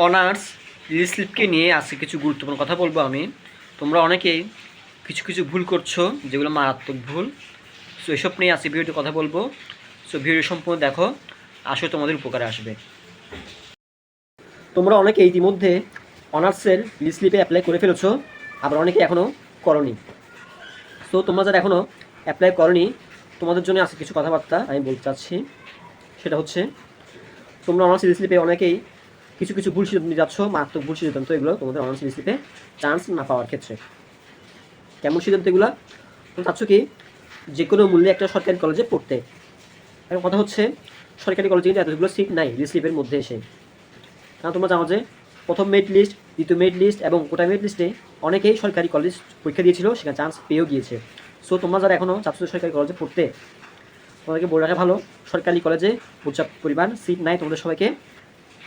Honours স্লিপকে নিয়ে আজকে কিছু গুরুত্বপূর্ণ কথা বলবো আমি। তোমরা অনেকেই কিছু কিছু ভুল করছো, যেগুলো মারাত্মক ভুল। সো এসব নিয়ে আজকে ভিডিওতে কথা বলবো। সো ভিডিও সম্পূর্ণ দেখো, আসলে তোমাদের উপকারে আসবে। তোমরা অনেকে ইতিমধ্যে অনার্সের স্লিপে অ্যাপ্লাই করে ফেলেছো, আবার অনেকে এখনও করনি। সো তোমরা যারা এখনও অ্যাপ্লাই করনি, তোমাদের জন্য আজকে কিছু কথাবার্তা আমি বলতে চাচ্ছি। সেটা হচ্ছে, তোমরা অনার্স স্লিপে অনেকেই কিছু কিছু ভুল সিদ্ধান্ত নিয়ে যাচ্ছ, মারাত্মক ভুল সিদ্ধান্ত এগুলো তোমাদের অনার্স স্লিপে চান্স না পাওয়ার ক্ষেত্রে। কেমন সিদ্ধান্ত এগুলো? তোমরা চাচ্ছ কি যে কোনো মূল্যে একটা সরকারি কলেজে পড়তে। এখন কথা হচ্ছে, সরকারি কলেজে কিন্তু এতগুলো সিট নাই স্লিপের মধ্যে এসে। কারণ তোমরা জানো যে প্রথম মেরিট লিস্ট, দ্বিতীয় মেরিট লিস্ট এবং কোটা মেরিট লিস্টে অনেকেই সরকারি কলেজ পরীক্ষা দিয়েছিল, সেখানে চান্স পেয়েও গিয়েছে। সো তোমরা যারা এখনও চাচ্ছ সরকারি কলেজে পড়তে, তোমাদেরকে বলে রাখা ভালো, সরকারি কলেজে পর্যাপ্ত পরিমাণ সিট নাই তোমাদের সবাইকে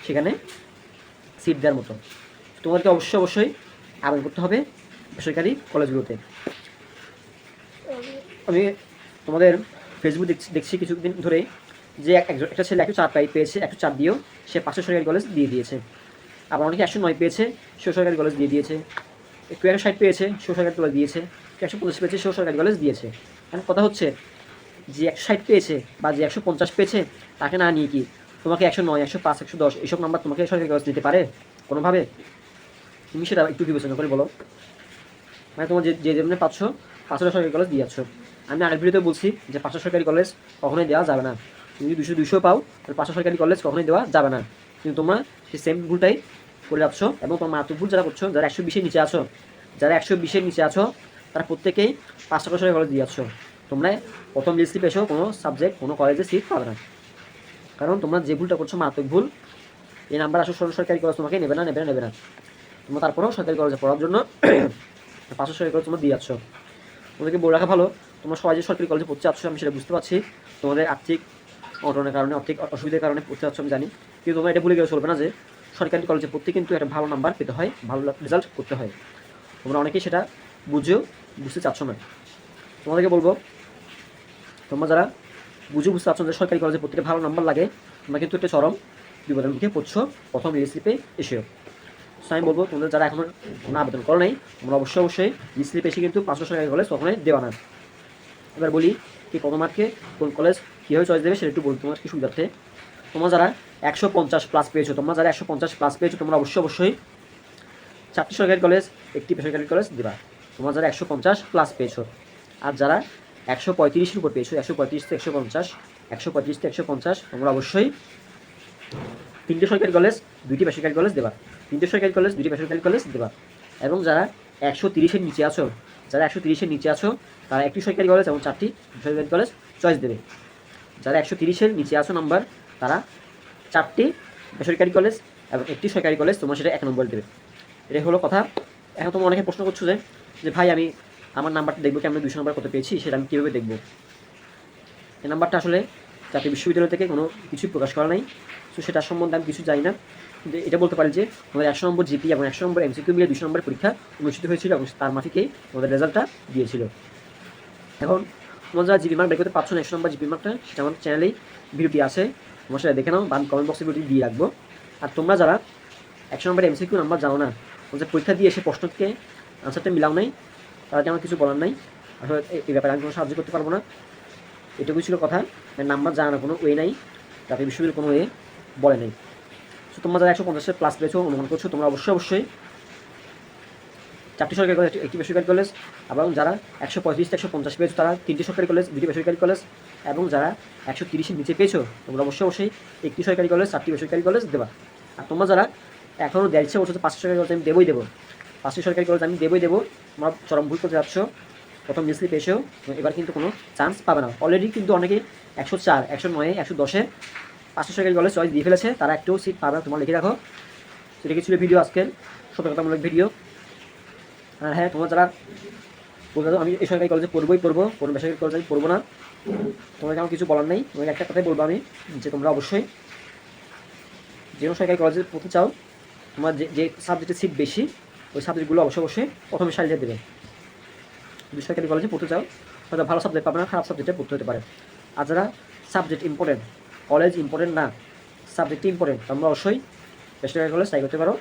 সেখানে সিট দেওয়ার মতো। তোমাদেরকে অবশ্যই আবেদন করতে হবে বেসরকারি কলেজগুলোতে। আমি তোমাদের ফেসবুক দেখছি কিছুদিন ধরে যে একটা ছেলে 104 পেয়েছে, 104 দিয়েও সে 500 সরকারি কলেজ দিয়ে দিয়েছে। আবার অনেকে 109 পেয়েছে, সেও সরকারি কলেজ দিয়ে দিয়েছে। একটু 160 পেয়েছে, সেও সরকারি কলেজ দিয়েছে। 150 পেয়েছে, সেও সরকারি কলেজ দিয়েছে। এখন কথা হচ্ছে, যে 160 পেয়েছে বা যে 150 পেয়েছে, তাকে না নিয়ে কি তোমাকে 109, 105, 110 এইসব নাম্বার তোমাকে সরকারি কলেজ দিতে পারে কোনোভাবে? তুমি সেটা একটু বিবেচনা করে বলো। মানে তোমার যে যে জন্য পাচ্ছ 500 সরকারি কলেজ দিয়ে যাচ্ছ। আমি আগের ভিডিওতে বলছি যে 500 সরকারি কলেজ কখনোই দেওয়া যাবে না। তুমি যদি 200 পাও, তাহলে 500 সরকারি কলেজ কখনোই দেওয়া যাবে না। কিন্তু তোমরা সেই সেম ভুলটাই করে যাচ্ছ, এবং তোমার মারাত্মক ভুল যারা করছো, যারা 120-এর নিচে আছো, যারা 120-এর নিচে আছো, তারা প্রত্যেকেই 500 সরকারি কলেজ দিয়ে যাচ্ছ। তোমরা প্রথম লিস্টে পেয়েছো কোনো সাবজেক্ট, কোনো কলেজে সিট পাবে না। কারণ তোমরা যে ভুলটা করছো মারাত্মক ভুল। এই নাম্বার আসলে সরকারি কলেজ তোমাকে নেবে না। তোমরা তারপরেও সরকারি কলেজে পড়ার জন্য 500 সরকারি কলেজ তোমরা দিয়ে যাচ্ছ। তোমাদেরকে বলে রাখা ভালো, তোমরা সবাই যে সরকারি কলেজে পড়তে চাচ্ছ, আমি সেটা বুঝতে পারছি। তোমাদের আর্থিক অনটনের কারণে, আর্থিক অসুবিধার কারণে পড়তে চাচ্ছ, আমি জানি। কিন্তু তোমরা এটা ভুলে গেলে চলবে না যে সরকারি কলেজে পড়তে কিন্তু একটা ভালো নাম্বার পেতে হয়, ভালো রেজাল্ট করতে হয়। তোমরা অনেকেই সেটা বুঝতে চাচ্ছ না। তোমাদেরকে বলবো, তোমরা যারা বুঝতে চাচ্ছ যে সরকারি কলেজে পড়তে ভালো নাম্বার লাগে, তোমরা কিন্তু একটা চরম বিপদের মুখে পড়ছো প্রথম স্লিপে এসেও। সো আমি বলবো, তোমাদের যারা এখনও কোনো আবেদন করো নাই, তোমরা অবশ্যই স্লিপে এসে কিন্তু 500 সরকারি কলেজ কখনোই দেওয়া না। এবার বলি কি প্রথম মার্কে কোন কলেজ কীভাবে চয়েস দেবে সেটা একটু বলি তোমার কি সুবিধার্থে। তোমরা যারা 150+ পেয়েছো, তোমরা অবশ্যই 4টি সরকারি কলেজ, 1টি বেসরকারি কলেজ দেবা। তোমরা যারা 150+ পেয়েছো, আর যারা 135-এর উপর পেয়েছো, 135 থেকে 150, 135 থেকে 150, তোমরা অবশ্যই 3টে সরকারি কলেজ, 2টি বেসরকারি কলেজ দেবা। 3টে সরকারি কলেজ, 2টি বেসরকারি কলেজ দেবা। এবং যারা 130-এর নিচে আছো, তারা 1টি সরকারি কলেজ এবং 4টি বেসরকারি কলেজ চয়েস দেবে। যারা 130-এর নিচে আছো নাম্বার, তারা 4টি বেসরকারি কলেজ এবং 1টি সরকারি কলেজ তোমরা সেটা 1 নম্বর দেবে। এটাই হলো কথা। এখন তোমরা অনেকে প্রশ্ন করছো যে ভাই আমি আমার নাম্বারটা দেখবো, কি আমি 200 নম্বর কত পেয়েছি সেটা আমি কীভাবে দেখবো? এই নাম্বারটা আসলে জাতীয় বিশ্ববিদ্যালয় থেকে কোনো কিছুই প্রকাশ করা নাই। তো সেটার সম্বন্ধে আমি কিছু জানি না, কিন্তু এটা বলতে পারি যে তোমাদের 100 নম্বর জিপি এবং 100 নম্বর এমসিকিউ মিলে 200 নম্বরের পরীক্ষা অনুষ্ঠিত হয়েছিল, এবং তার মাফিকেই তোমাদের রেজাল্টটা দিয়েছিল। এখন তোমরা যারা জিপি মার্ক বের করতে পারছো না, 100 নম্বর জিপি মার্কটা, সেটা আমার চ্যানেলেই ভিডিওটি আছে, তোমরা সেটা দেখে নাও, বা আমি কমেন্ট বক্সে ভিডিওটি দিয়ে রাখবো। আর তোমরা যারা 100 নম্বর এমসিকিউ নাম্বার জানো না, তোমাদের পরীক্ষা দিয়ে এসে প্রশ্নকে আনসারটা মিলাও নাই, তাদেরকে আমার কিছু বলার নাই। আসলে এই ব্যাপারে আমি কোনো সাহায্য করতে পারবো না। এটুকুই ছিল কথা। নাম্বার জানানোর কোনো ওয়ে নাই, জাতীয় বিশ্ববিদ্যালয়ের কোনো ওয়ে বলে নেই। সো তোমরা যারা 150+ পেয়েছো, অনুমান করছো, তোমরা অবশ্যই 4টি সরকারি কলেজ, 1টি বেসরকারি কলেজ, এবং যারা 135 থেকে 150 পেয়েছো, তারা 3টি সরকারি কলেজ, 2টি বেসরকারি কলেজ, এবং যারা 130-এর নিচে পেয়েছো, তোমরা অবশ্যই 1টি সরকারি কলেজ, 4টি বেসরকারি কলেজ দেবা। আর তোমরা যারা এখনও দেওয়ার ইচ্ছা করছো 500 সরকারি কলেজ আমি দেবো, 5টি সরকারি কলেজ আমি দেবো, তোমরা চরম ভুল করতে যাচ্ছ। প্রথম স্লিপ এসেও এবার কিন্তু কোনো চান্স পাবে না। অলরেডি কিন্তু অনেকে 104, 109, 110-এ 500 সরকারি কলেজ চয়েস দিয়ে ফেলেছে, তারা একটু সিট পাবে না। তোমরা লিখে রাখো। সেটা কি ছিল ভিডিও, আজকের সতর্কতামূলক ভিডিও। আর হ্যাঁ, তোমরা যারা বলতে আমি এই সরকারি কলেজে পড়বো, কোনো বেসরকারি কলেজে আমি পড়বো না, তোমাকে আমার কিছু বলার নেই। তোমাকে একটা কথাই বলবো আমি, যে তোমরা অবশ্যই যে কোনো সরকারি কলেজে পড়তে চাও, তোমার যে সাবজেক্টের সিট বেশি, ওই সাবজেক্টগুলো অবশ্যই প্রথমে সারিয়ে দেবে। যদি সরকারি কলেজে পড়তে চাও, হয়তো ভালো সাবজেক্ট পাবে না, খারাপ সাবজেক্টে পড়তে হতে পারে। আর যারা সাবজেক্ট ইম্পর্টেন্ট, কলেজ ইম্পর্টেন্ট না, সাবজেক্ট ইম্পর্টেন্ট, তোমরা অবশ্যই বেসরকারি কলেজ ট্রাই করতে পারো।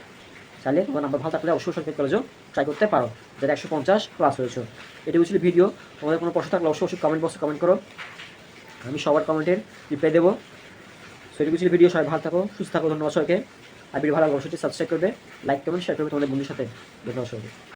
চাইলে তোমার নাম্বার ভালো থাকলে অবশ্যই সরকারি কলেজও ট্রাই করতে পারো, যারা 150 প্লাস হয়েছে। এটুকু ছিল ভিডিও। তোমাদের কোনো প্রশ্ন থাকলে অবশ্যই কমেন্ট বক্সে কমেন্ট করো, আমি সবার কমেন্টের রিপ্লাই দেবো। সো এটুকু ছিল ভিডিও। সবাই ভালো থাকো, সুস্থ থাকো। ধন্যবাদ সবাইকে। আর ভিডিও ভালো লাগলে অবশ্যই সাবস্ক্রাইব করবে, লাইক করবেন, শেয়ার করবে তোমাদের বন্ধুর সাথে। ধন্যবাদ সবাইকে।